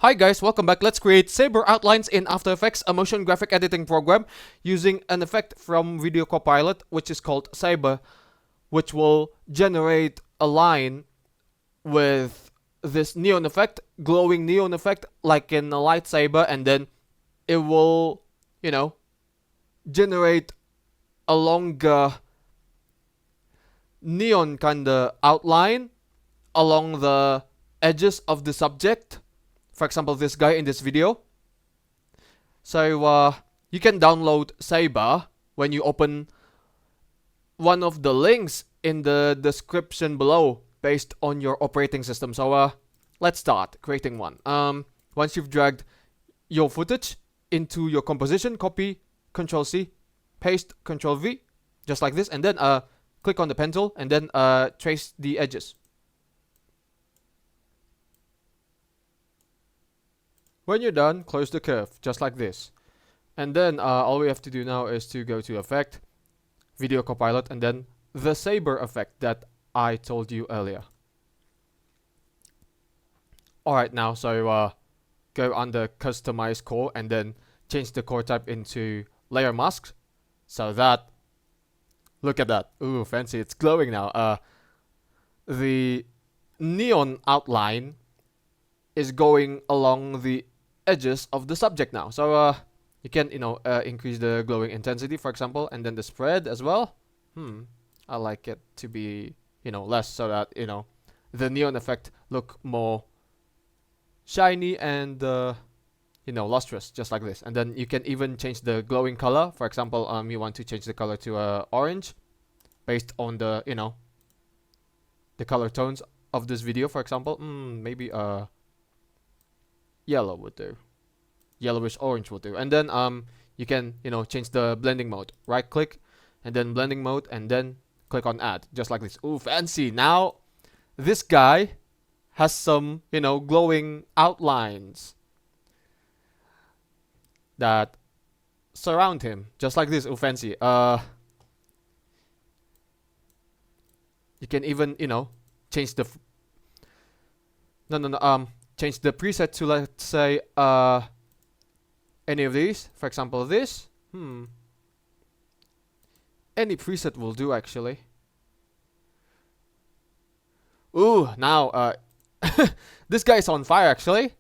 Hi guys, welcome back. Let's create Saber outlines in After Effects, a motion graphic editing program using an effect from Video Copilot, which is called Saber, which will generate a line with this neon effect, glowing neon effect, like in a lightsaber, and then it will, generate a longer neon kind of outline along the edges of the subject. For example, this guy in this video. So you can download Saber when you open one of the links in the description below based on your operating system. So let's start creating one. Once you've dragged your footage into your composition, copy, Control C, paste, Control V, just like this, and then click on the pen tool and then trace the edges. When you're done, close the curve, just like this. And then all we have to do now is to go to Effect, Video Copilot, and then the Saber effect that I told you earlier. Alright, now, so go under Customize Core, and then change the core type into Layer Mask, so that, look at that, ooh, fancy, it's glowing now. The neon outline is going along the edges of the subject now. So you can increase the glowing intensity, for example, and then the spread as well. I like it to be less, so that the neon effect look more shiny and lustrous, just like this. And then you can even change the glowing color. For example, you want to change the color to orange based on the the color tones of this video, for example. Maybe yellow would do. Yellowish orange will do. And then you can change the blending mode. Right click and then blending mode and then click on add, just like this. Ooh, fancy. Now this guy has some glowing outlines that surround him, just like this. Ooh, fancy. You can even change the change the preset to, let's say, any of these. For example, this. Any preset will do, actually. Ooh, now this guy is on fire, actually.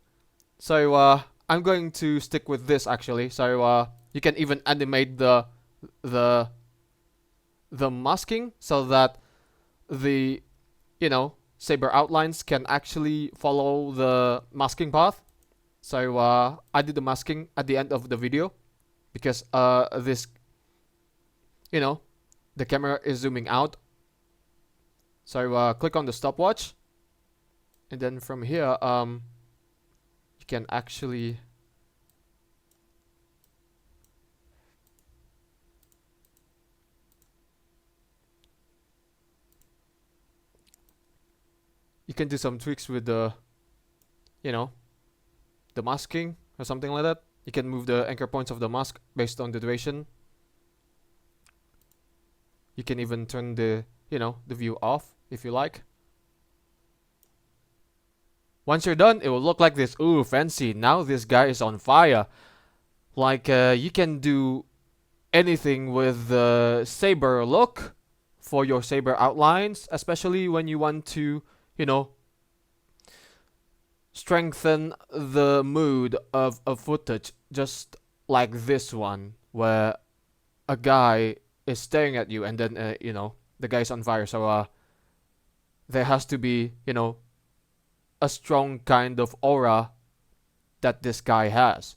So I'm going to stick with this, actually. So you can even animate the masking so that the Saber outlines can actually follow the masking path. So I did the masking at the end of the video because this the camera is zooming out. So click on the stopwatch, and then from here you can actually do some tweaks with the the masking or something like that. You can move the anchor points of the mask based on the duration. You can even turn the the view off if you like. Once you're done, it will look like this. Ooh, fancy. Now this guy is on fire. Like you can do anything with the Saber look for your Saber outlines, especially when you want to strengthen the mood of a footage, just like this one where a guy is staring at you and then the guy's on fire. So there has to be a strong kind of aura that this guy has.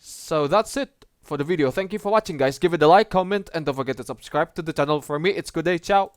So that's it for the video. Thank you for watching, guys. Give it a like, comment, and don't forget to subscribe to the channel. For me, it's good day. Ciao.